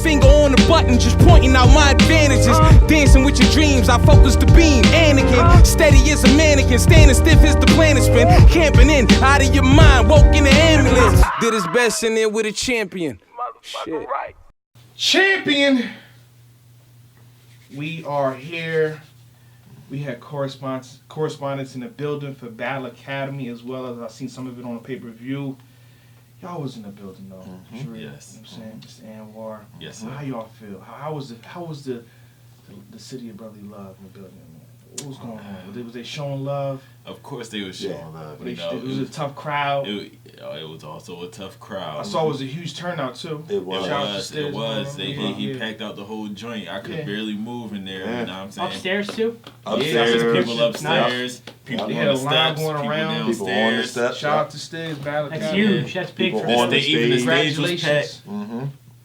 finger on the button, just pointing out my advantages. Dancing with your dreams, I focus the beam. Anakin, steady as a mannequin, standing stiff as the planet spin. Camping in, out of your mind, woke in the ambulance. Did his best in there with a champion. Shit. Champion! We are here. We had correspondents in the building for Battle Academy, as well as I've seen some of it on the pay-per-view. Y'all was in the building though. Mm-hmm. You Yes. know what I'm saying? Mr. Anwar. Yes, sir. How y'all feel? How was the city of brotherly love in the building, man? What was going on? Was they showing love? Of course they were showing love. It was a tough crowd. It was also a tough crowd. I saw it was a huge turnout too. It was. He packed out the whole joint. I could barely move in there. You know what I'm saying? Upstairs too? Upstairs. People upstairs. People they had on a the line steps. going around. People on the steps. Shout out to Stiggs, Battle That's Academy. huge. That's big for on the stage. Even the stage was packed.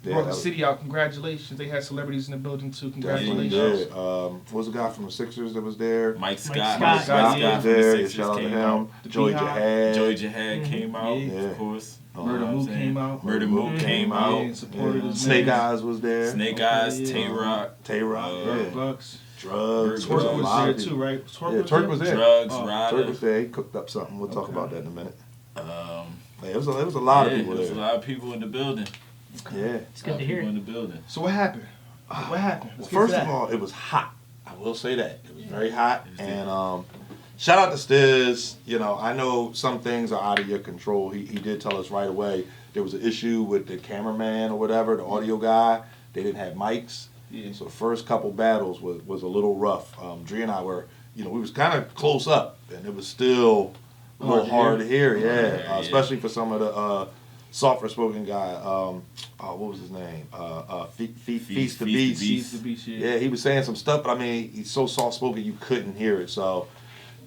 Brought the city out. Congratulations. They had celebrities in the building too. Congratulations. Yeah. What was the guy from the Sixers that was there? Mike Scott. Mike Scott was there. The Shout out to him. out. Joey Jihad came out, Yeah. of course. Murder Mook came out. Murder Mook came out. Yeah, supported his Snake man. Eyes was there. Snake Eyes, Tay-Rock. Tay-Rock, Bucks. Drugs. Twerk a was lot there of too, people. right? Twerk was there. Drugs, Twerk Ryder. was there. He cooked up something. We'll talk about that in a minute. Yeah, It was a lot of people there was a there. lot of people in the building. Yeah. It's good to hear. People in the building. So what happened? What happened? Well, first of all, it was hot. I will say that. It was very hot. And shout out to Stiz. You know, I know some things are out of your control. He did tell us right away there was an issue with the cameraman or whatever, the audio guy. They didn't have mics. Yeah. So the first couple battles was a little rough. Dre and I were, we was kind of close up, and it was still a little hard to hear. Especially for some of the softer spoken guy. What was his name? Feast the Beast. Feast the Beast, Yeah, he was saying some stuff, but I mean, he's so soft spoken you couldn't hear it. So,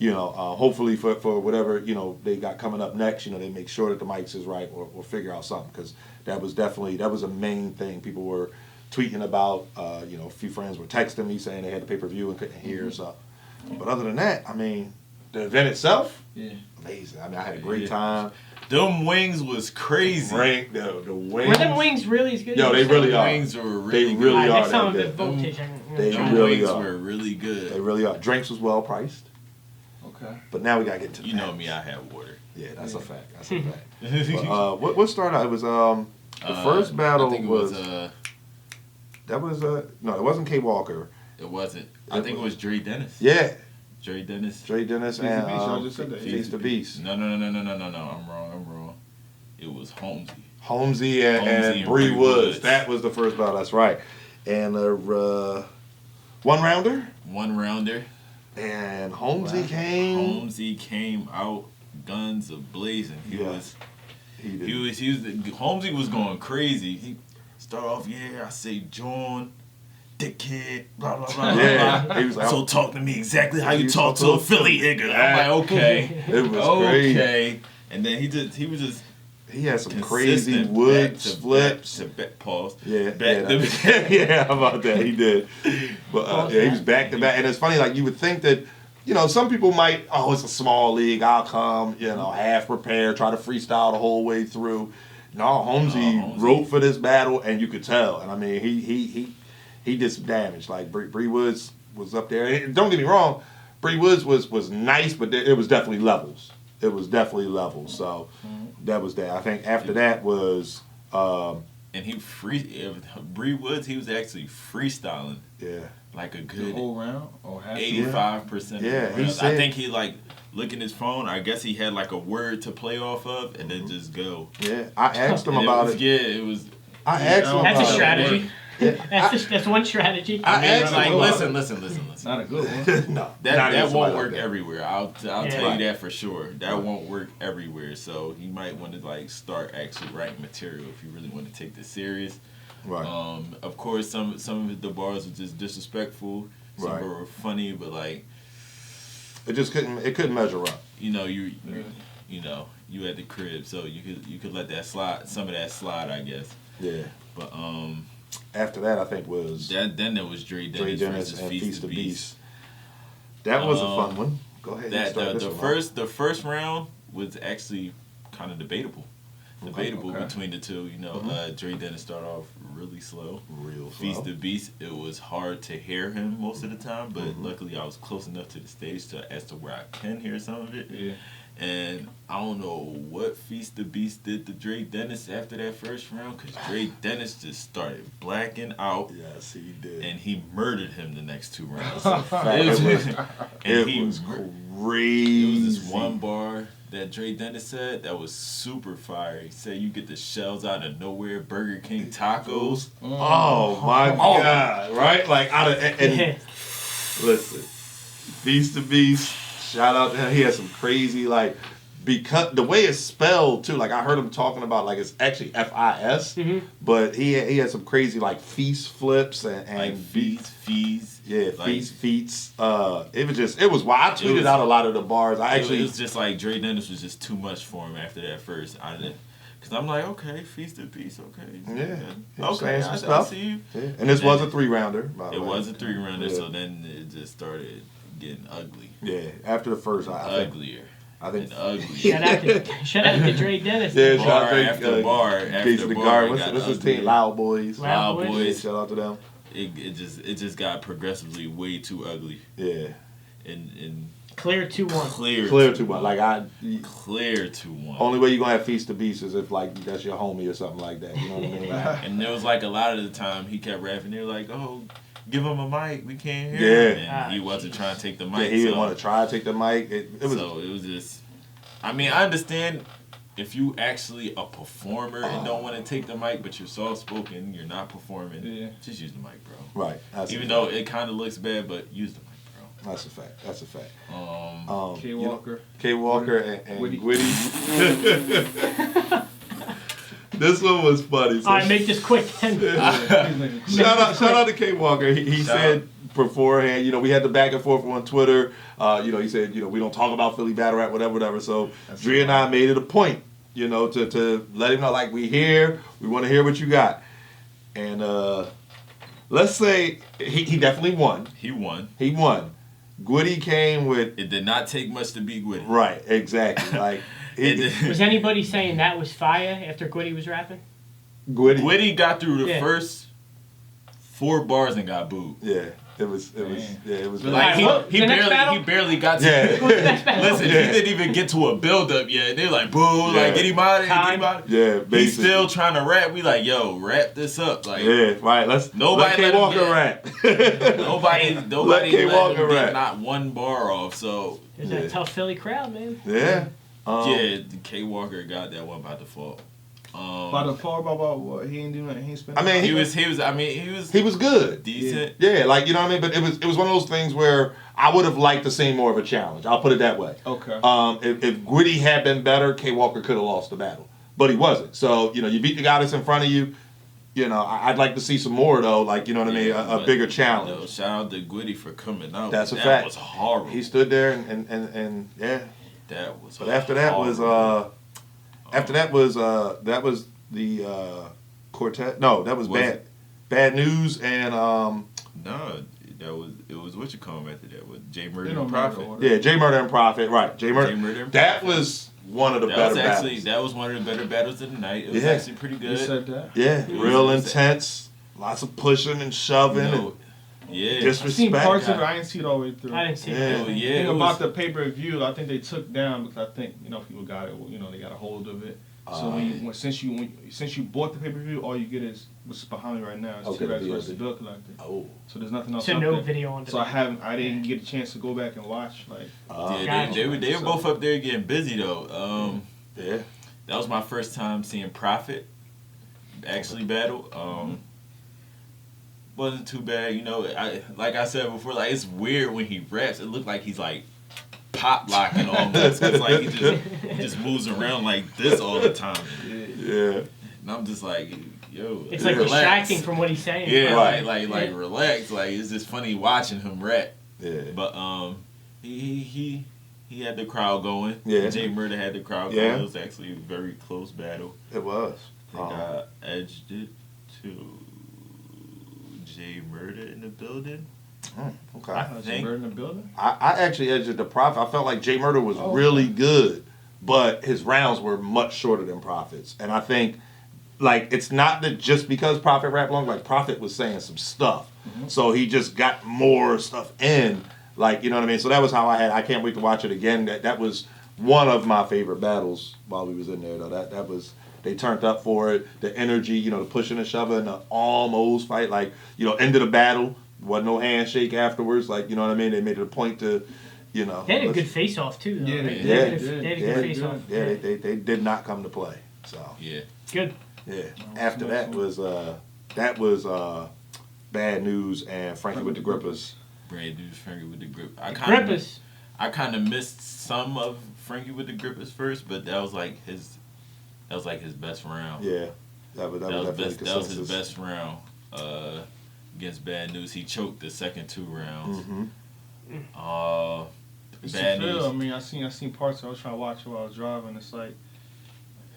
hopefully for whatever they got coming up next, they make sure that the mics is right or figure out something, because that was a main thing people were tweeting about. A few friends were texting me saying they had the pay-per-view and couldn't hear. So, but other than that, I mean, the event itself, amazing. I mean, I had a great time. Them wings was crazy. The wings. Were them wings really as good? Yo, they really are. Wings were really They really good. are. Next time I'm that at good. Voltage, They Them really wings are. were really good. They really are. Drinks was well priced. Okay. But now we gotta get to the You know match. me, I had water. Yeah, that's a fact. That's a fact. But, what started out? It was the first battle I think was it was no, it wasn't K Walker. it wasn't. I think it was Dredennis. Yeah, Dredennis. Dredennis and Feast the Beast. No. I'm wrong. It was Holmesy. Holmesy and Bri Woods. That was the first battle. That's right. And one rounder. One rounder. And Holmesy came. Holmesy came out, guns a blazing. Holmesy was going crazy. He started off, I say John, dickhead, blah blah blah. Yeah, he was like, so talk to me exactly how you talk to a Philly nigga. I'm like, okay, it was crazy. Okay, and then he had some crazy wood flips. Pause. Yeah, yeah, how about that? He did. But he was back to back, and it's funny. Like you would think that, some people might, it's a small league. I'll come, half prepared, try to freestyle the whole way through. No, Holmesy wrote for this battle, and you could tell. And I mean, he did some damage. Like Bri Woods was up there. And don't get me wrong, Bri Woods was nice, but it was definitely levels. It was definitely levels. So that was that. I think after that was. And Bri Woods, he was actually freestyling. Yeah. Like a good the whole round or 85%. Yeah, I think he look in his phone. I guess he had like a word to play off of, and then just go. Yeah, I asked him about it. Yeah, it was. I asked him about it. That's a strategy. That's one strategy. I asked mean, him listen. Not a good one. No, that won't work everywhere. I'll tell Yeah. you that for sure. That won't work everywhere. So you might want to start actually writing material if you really want to take this serious. Right. Of course, some of the bars were just disrespectful. Some were funny, but it couldn't measure up. You at the crib, so you could let that slide. Some of that slide, I guess. Yeah. But after that, I think was then there was Dredennis versus and Feast the Beast. That was a fun one. Go ahead. The first round was actually kind of debatable. debatable Okay. between the two. You know, Dredennis started off really slow. Real Feast slow. the Beast, it was hard to hear him most of the time, but luckily I was close enough to the stage as to where I can hear some of it. Yeah. And I don't know what Feast the Beast did to Dredennis after that first round, because Dredennis just started blacking out. Yes, he did. And he murdered him the next 2 rounds. It was and crazy. It was this one bar that Dredennis said that was super fire. He said you get the shells out of nowhere, Burger King tacos. Oh my God! Right? Like out of and Yeah. listen, Feast the Beast. Shout out to him. He had some crazy because the way it's spelled too. Like I heard him talking about it's actually FIS, but he had some crazy feast flips and Like fees. Yeah, like, feats. It was wild. I tweeted out a lot of the bars. It was just like Dredennis was just too much for him after that first. I didn't. Cause I'm like, okay, Feast of Peace, okay. Yeah. Okay, Some I stuff. see you. Yeah. And this was a 3-rounder. By the It way. was a 3-rounder, Yeah. so then it just started getting ugly. Yeah, after the first, I think. I think I think. uglier. Shout out to Dredennis. Yeah, Bar shout out to after bar Peace after to the bar, Guard. it What's got his uglier. team? Loud Boys. Loud Loud Boys. Boys. Shout out to them. It just got progressively way too ugly. Yeah. And Clear 2-1. Clear too much. Clear 2-1. Only way you gonna have Feast the Beast is if that's your homie or something like that. You know what I mean? And there was a lot of the time he kept rapping. They were like, "Oh, give him a mic. We can't hear him." Yeah. And he wasn't trying to take the mic. Yeah, he didn't want to try to take the mic. It was. So it was just. I mean, I understand if you actually a performer and don't want to take the mic, but you're soft spoken, you're not performing. Yeah. Just use the mic, bro. Right. Even though it kind of looks bad, but use the mic, bro. That's a fact. That's a fact. K Walker. K Walker and Gwitty. Gwitty. This one was funny. So All right, make this quick. shout out to K Walker. He said beforehand, we had the back and forth on Twitter. He said, we don't talk about Philly battle rap, whatever. So Dre and I made it a point, to let him know, we here, we want to hear what you got. And let's say he definitely won. He won. Gwitty came with. It did not take much to beat Gwitty. Right, exactly. Was anybody saying that was fire after Gwitty was rapping? Gwitty got through the Yeah. first 4 bars and got booed. Yeah, it was. Like The next battle? he barely got to. Yeah. What's the next battle? Listen, he didn't even get to a build up yet. They're like, boo, Yeah. get him out of here, get him Time. out. Yeah, He's basically. still trying to rap. We like, yo, wrap this up. Like, Yeah, right. Let Nobody K let him Walker get- rap. nobody Let K let Walker him get rap. not one bar off. So There's Yeah. that tough Philly crowd, man. Yeah. yeah, K Walker got that one by default. By the fall, about what? He ain't doing nothing. He ain't spending. I mean, He was He was good. decent. Yeah, you know what I mean. But it was one of those things where I would have liked to see more of a challenge. I'll put it that way. Okay. If Gwitty had been better, K Walker could have lost the battle, but he wasn't. So you beat the guy that's in front of you. I'd like to see some more though. You know what I mean? A bigger challenge. Yo, shout out to Gwitty for coming out. That's a that fact. was horrible. He stood there and yeah. That was. But after that was that was the Cortes. No, that was bad news and No, it was what you call him after that with J Murder They and don't Prophet. matter order. yeah, J Murder and Prophet. Right, J Murder. J Murder and That Prophet. was one of the That better was actually battles. that was one of the better battles of the night. It was Yeah. actually pretty You good. said that. Yeah, It real was- intense. Lots of pushing and shoving No, yeah. and I seen disrespect. parts of it. I didn't see it all the way through. I didn't see Yeah. that. Oh, The yeah, thing it about was, the pay-per-view, I think they took down because I think people got it. They got a hold of it. So since you bought the pay-per-view, all you get is what's behind me right now. It's Okay, T-Rex the versus VOD. Bill Collector. Oh, So there's nothing else. So up no there. video on So I didn't get a chance to go back and watch. yeah, they were both up there getting busy though. yeah. That was my first time seeing Prophet actually battle. Wasn't too bad, like I said before, it's weird when he raps. It looked like he's pop locking almost. It's like he just moves around like this all the time. Yeah. And I'm just like, yo, It's like relax. distracting from what he's saying. Yeah, Right. like relax. It's just funny watching him rap. Yeah. But he had the crowd going. Yeah. J Murder had the crowd Yeah. going. It was actually a very close battle. It was. I think I edged it to J Murder in the building. Okay. I Was think. Bird in the building? I actually edged the Prophet. I felt like J Murder was really good, but his rounds were much shorter than Prophet's. And I think, like, it's not that just because Prophet rapped long, like, Prophet was saying some stuff. So he just got more stuff in, like, you know what I mean? So that was how I can't wait to watch it again. That was one of my favorite battles while we was in there, though. That was, they turned up for it. The energy, you know, the pushing and shoving, the almost fight, like, you know, end of the battle, wasn't no handshake afterwards, like, you know what I mean? They made it a point to, you know. They had a good face-off, too, though. Yeah, Right? they They had a good face-off. Yeah, they did not come to play. So Yeah. Good. yeah. After that was Bad News and Frankie with the Grippers. Brand new Frankie with the grip. Grippers. I kind of missed some of Frankie with the grippers first, but that was like his best round. Yeah, that was definitely that was his consensus. best round against Bad News. He choked the second 2 rounds. It's Bad the feel. News. I mean, I seen parts. I was trying to watch it while I was driving. It's like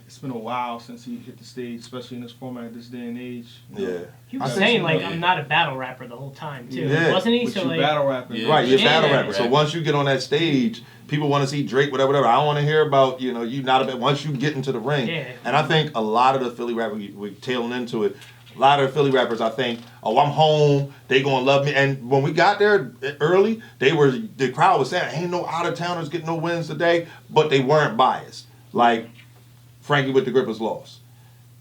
it's been a while since he hit the stage, especially in this format, this day and age. You know? Yeah. He was I saying, think- like, I'm not a battle rapper the whole time, too. Yeah. Wasn't he? But So, you like, battle rapping. Yeah. Right, you're a Yeah. battle rapper. So once you get on that stage, people want to see Drake, whatever. I don't want to hear about, you know, you not a bit. Once you get into the ring, Yeah. and I think a lot of the Philly rappers, we're tailing into it. A lot of the Philly rappers, I think, oh, I'm home. They gonna love me. And when we got there early, the crowd was saying, ain't no out of towners getting no wins today, but they weren't biased. Like Frankie with the Grippers lost.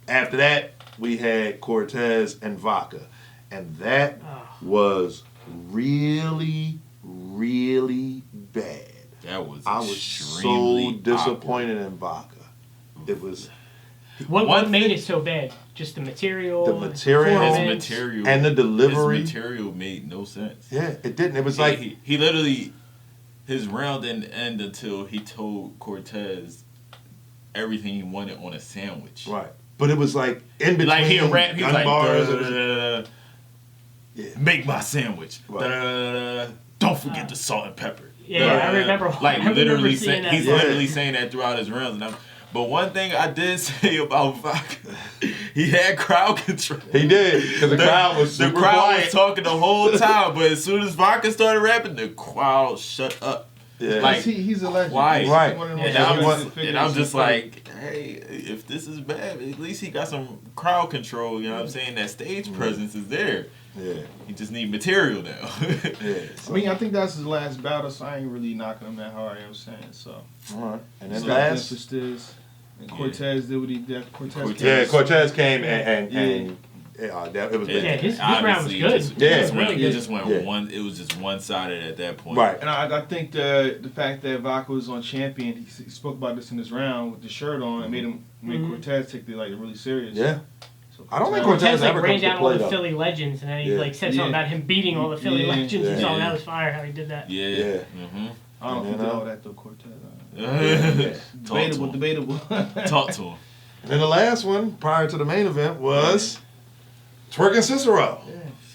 After that, we had Cortes and Vodka, and that was really, really bad. That was I was extremely so disappointed in Vodka. It was what made it so bad? Just the material? The material. His performance? material and the delivery. His material made no sense. Yeah, it didn't. It was like he literally, his round didn't end until he told Cortez everything he wanted on a sandwich. right, but it was like in between. Like he'll rap, he's gun like, bars. "Da, da, da, da, Yeah. make my sandwich. Right. Da, da, da, da, da. Don't forget the salt and pepper. Yeah, Da, da, I da. remember. Like I remember literally, seeing that. he's Yeah. literally saying that throughout his rounds. And but one thing I did say about Vodka, he had crowd control. He did because the crowd was The super crowd quiet. was talking the whole time, but as soon as Vodka started rapping, the crowd shut up. Yeah. Like, He's a legend. quiet. He's Right. one of the And, most I'm talented just, figures and I'm in just Philly. like, hey, if this is bad, at least he got some crowd control. You know what I'm saying? That stage presence is there. Yeah, He just need material now. yeah. I mean, I think that's his last battle, so I ain't really knocking him that hard. You know what I'm saying? So, All right, and then so last. that's just is. And Cortez did what he did. Cortez. Yeah, Cortez came and it was Yeah, bad. his round was Obviously, good. Yeah, It just went, really it good. just went Yeah. one. It was just one sided at that point. Right. And I think the fact that Vodka was on champion, he spoke about this in his round with the shirt on, and made Cortez take it like really serious. Yeah. So I don't think Cortez- Cortez Cortez like ever ran comes to down all play, the though. Philly legends, and then he Yeah. like said something Yeah. about him beating all the Philly Yeah. legends and Yeah. so that was fire how he did that. Yeah. Yeah. Mm-hmm. I don't You think they know? all that though, Cortez. Talk to him. Debatable. Talk to him. And then the last one prior to the main event was Twerking Cicero.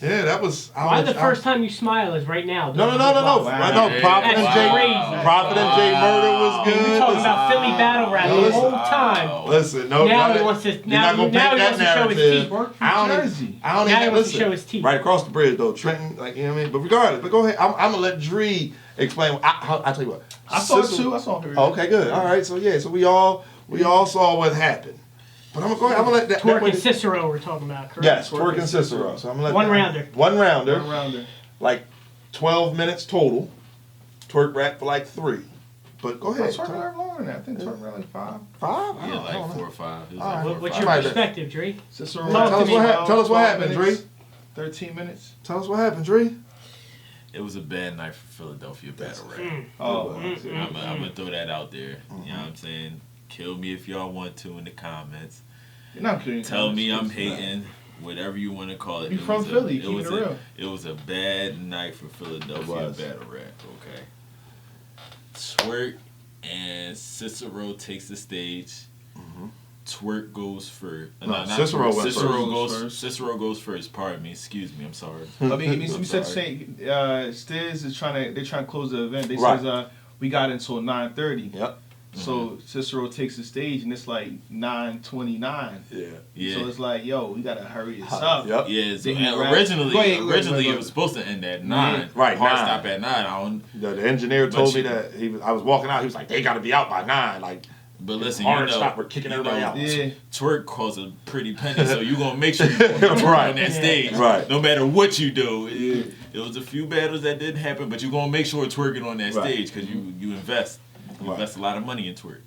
Yeah, that was. Why the first time you smile is right now? No. Wow. I know Prophet and That's Jay. crazy. Prophet and Jay Murder was We good. were talking about Philly battle rap the Listen. whole time. Listen, no. Now y'all- he wants to. you're Now, not gonna now paint he wants to that show his narrative. teeth. Work from I don't Jersey. even Now he wants to listen. show his teeth. Right across the bridge though, Trenton, like you know what I mean. But regardless, but go ahead. I'm gonna let Dree explain. I'll tell you what. I saw it Cicero- too. I saw it. Oh, okay, good. All right, so yeah, so we all saw what happened. But I'm gonna go ahead. I'm gonna let that. Twerk and Cicero we're talking about, correct? Yes, Twerk and Cicero. So I'm gonna let One rounder. One rounder. One rounder. Like 12 minutes total. Twerk rap for like 3. But go I ahead. turned around longer than that. I think turned around like 5. 5? I Yeah, don't like know. 4 or 5. It was All like right. 4 or What's 5. your Right. perspective, Dre? Cicero Talk Tell to us me. tell us what 12 happened, minutes, Dree. 13 minutes. Tell us what happened, Dree. It was a bad night for Philadelphia battle rap. Oh, I'm gonna throw that out there. You know what I'm saying? Kill me if y'all want to in the comments. you're not kidding. Tell me I'm hating. Whatever you want to call it. You It from was a- Philly, It keep was it a, real. It was a bad night for Philadelphia was. battle rap. Okay. Twerk and Cicero takes the stage. Twerk goes first. No, not Cicero Twerk. went Cicero first. goes. First. Cicero goes first. Pardon me. Excuse me. I'm sorry. I mean, we I'm said sorry. Stiz is trying to close the event. They Right. says we got until 9:30. Yep. So Cicero takes the stage and it's like 9:29. Yeah. Yeah. So it's like, yo, we gotta hurry this up. Yep. Yeah, so Then you rap. originally, Go ahead, go ahead. it was supposed to end at 9. Right, Hard 9. stop at 9. I don't. The engineer told me you- that I was walking out. He was like, "They got to be out by 9." Like But listen, hard stopper kicking everybody out. Yeah. Twerk costs a pretty penny, so you gonna make sure you twerk Right. on that stage, Right. no matter what you do. It was a few battles that didn't happen, but you gonna make sure twerking on that Right. stage because you invest a lot of money in twerk.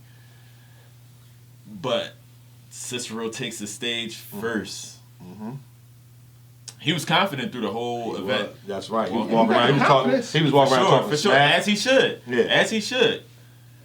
But Cicero takes the stage first. Mm-hmm. He was confident through the whole event. That's right. He was Walking walking around. He was talking. confidence. He was walking around talking For sure, smack. as he should. Yeah. As he should.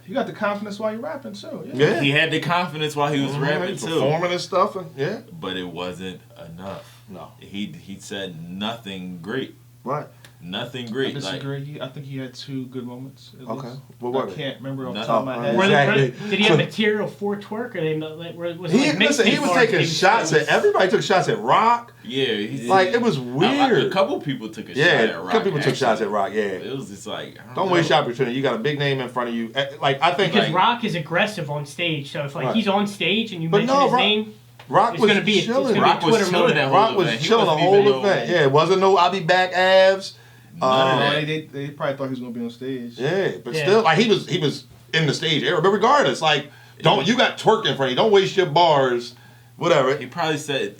You got the confidence while you're rapping too. Yeah. He had the confidence while he was rapping He's too. performing and stuff. And, yeah. But it wasn't enough. No. He said nothing great. Right. Nothing I great. disagree. I think he had 2 good moments. At Okay. least. What were I they? can't remember off the Nothing. top of my head. Were Exactly. did he have material for twerk, or was it He, like listen, he mixtape was bars taking that he shots was- at everybody. Took shots at Rock. Yeah, he's Like it was weird. A couple people took a shot yeah, at a Rock. couple people took actually. shots at Rock. Yeah. It was just like Don't waste your opportunity. You got a big name in front of you. Like I think, Because like, Rock is aggressive on stage, so if like Right. he's on stage and you But mention no, his Rock- name, Rock it's was gonna be- it's chilling. gonna be Rock was Twitter chilling moment. that whole Rock was event. He chilling the wasn't whole even event. Yeah, it wasn't no I'll be back abs. None of No, that. they probably thought he was gonna be on stage. Yeah, but Yeah. still, like he was in the stage area. But regardless, like you got twerk in front of you. Don't waste your bars. Whatever. He probably said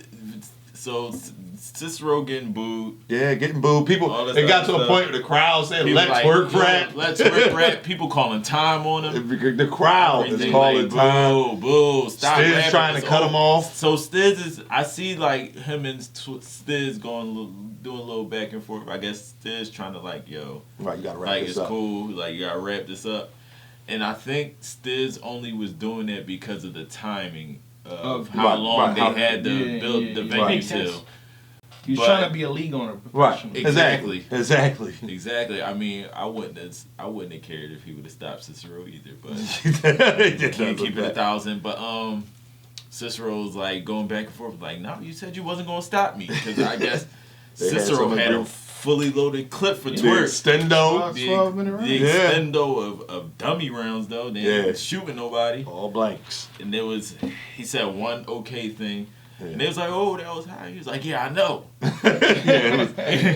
so. Cicero getting booed. Yeah, getting booed. People. All this It got other to a stuff. point where the crowd said, People "Let like, twerk yo, rap." Let twerk rap. People calling time on him. The crowd is Everything calling like, time. boo, stop Stiz rapping. trying to It's cut over. him off. So Stiz is, I see like him and Stiz doing a little back and forth. I guess Stiz trying to like, yo, Right, you gotta wrap like this it's up. cool, like you gotta wrap this up. And I think Stiz only was doing that because of the timing of how Right, long right, they how- had to yeah, build yeah, the yeah. venue Makes sense. till. He was But- trying to be a league owner, Right. professional. Exactly. Exactly. Exactly. I mean, I wouldn't have cared if he would have stopped Cicero either, but. Keep it 1,000, but Cicero's like going back and forth, like, no, you said you wasn't gonna stop me, because I guess They had Cicero something had a to- fully loaded clip for The twerk. extendo. The 12-minute round. the extendo of dummy rounds though, they Yeah. ain't shooting nobody, All blanks. and there was he said one okay thing, Yeah. and they was like, oh, that was high. He was like, yeah, I know, Yeah,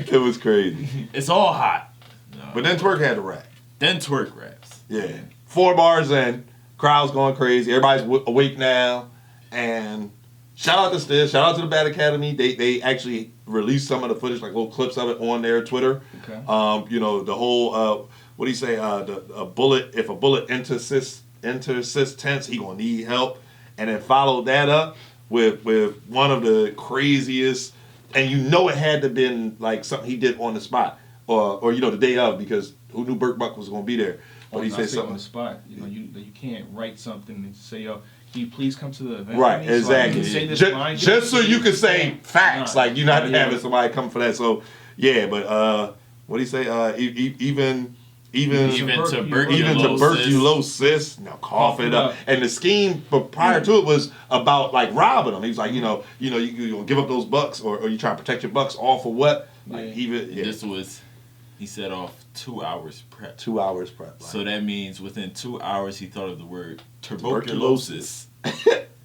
it was crazy. it's all hot. No. But then twerk had to rap. Then twerk raps. Yeah. 4 bars in, crowd's going crazy. Everybody's awake now. And shout out to Stiz. Shout out to the Bad Academy. They actually released some of the footage, like little clips of it on their Twitter. Okay. You know, the whole, what do you say? A bullet, if a bullet enters tents, he gonna need help. And then followed that up with one of the craziest, and you know it had to been like something he did on the spot. Or you know, the day of, because who knew Burt Buck was gonna be there. But he said on something. the spot. You know, you can't write something and say, yo, can you please come to the event? Right, with me so I can exactly. say this Just, line? just so you can say facts, Nah. like you're not Yeah. having somebody come for that. So yeah, but what do you say? Even Even to tuberculosis. Now cough it up. And the scheme, but prior to it was about like robbing them. He was like, you gonna give up those bucks, or you trying to protect your bucks, all for what? Like This was, he set off 2 hours prep. 2 hours prep. Like, So that means within 2 hours he thought of the word tuberculosis.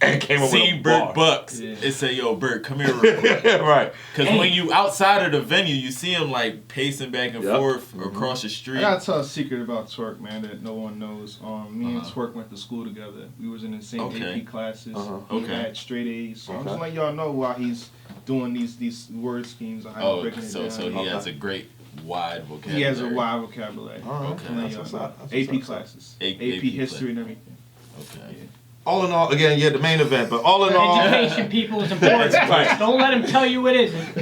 and came up See with a Burt bar. Bucks Yeah. and say, yo, Burt, come here real quick. Right. Because when you outside of the venue, you see him like pacing back and Yep. forth across the I street. gotta tell a secret about Twerk, man, that no one knows. Me and Uh-huh. Twerk went to school together. We was in the same Okay. AP classes. Uh-huh. We Okay. had straight A's. So I'm Okay. just letting y'all know why he's doing these word schemes. How he's Oh, breaking it so down. he has a great wide vocabulary. He has a wide vocabulary. All right. Okay. I'm letting That's y'all what's know. up. That's AP what's up. classes. AP history and everything. Okay. Yeah. All in all, again, yeah, the main event, but all in all, Education, people, is important. Right. Don't let him tell you it isn't.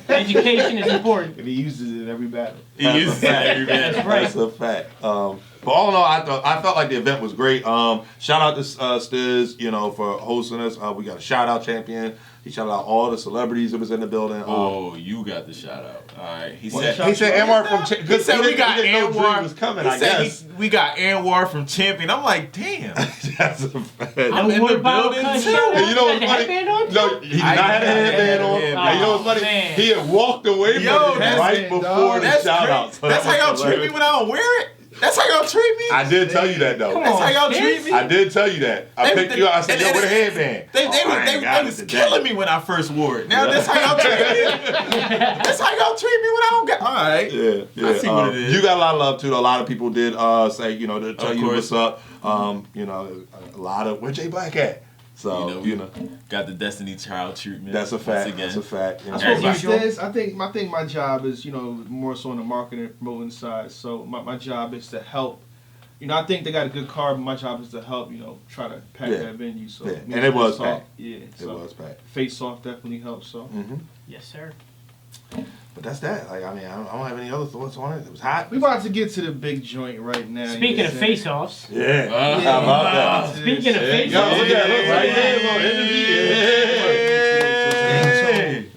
Education is important. And he uses it in every battle. He That's uses a it fact. every That's minute. right. That's a fact. But all in all, I felt like the event was great. Shout out to Stiz, for hosting us. We got a shout out champion. He shouted out all the celebrities that was in the building. Oh, you got the shout out. All right. He What said, shout- He said Anwar from he said we got he didn't know Dre Anwar. was coming. He I said guess we got Anwar from Champion. I'm like, damn. that's a fact. I'm in water the bottle building cut too. shout out? And you know what's Had the funny? headband on? No, he did I not have a didn't headband on. have a And you know what's funny? man. He had walked away from Yo, it that's- right before the That's shout great. out. So That's that how y'all was treat me hilarious. when I don't wear it? That's how y'all treat me. I did tell you that though. Come That's on, how y'all Fitz. treat me. I did tell you that. I picked you up. I said, yo, with a headband. They was killing me when I first wore it. Now that's how y'all treat me. That's how y'all treat me when I don't get. All right. Yeah. I see what it is. You got a lot of love too. Though. A lot of people did say, you know, to tell Of you course. what's up. You know, a lot of where J Black at. So you know, got the Destiny Child treatment. that's a fact. once again. That's a fact. You know. As usual. I think my job is, you know, more so on the marketing and promoting side. So my job is to help. You know, I think they got a good card, but my job is to help, you know, try to pack that venue. So And it was packed. Yeah, It was packed. Face Off definitely helps. So Yes, sir. But that's that. Like, I mean, I don't have any other thoughts on it. It was hot. we about to get to the big joint right now. Speaking of face-offs, Yeah. How about that? speaking of Yo, face-offs, look at it. Look right there.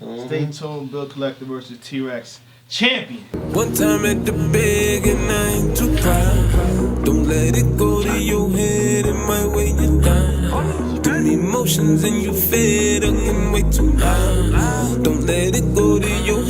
Little Stay tuned. Bill Collector versus T-Rex champion. One time at the big and I ain't too proud. Don't let it go to your head, it might weigh you down. Them emotions and you fed up and way too loud. Don't let it go to your head.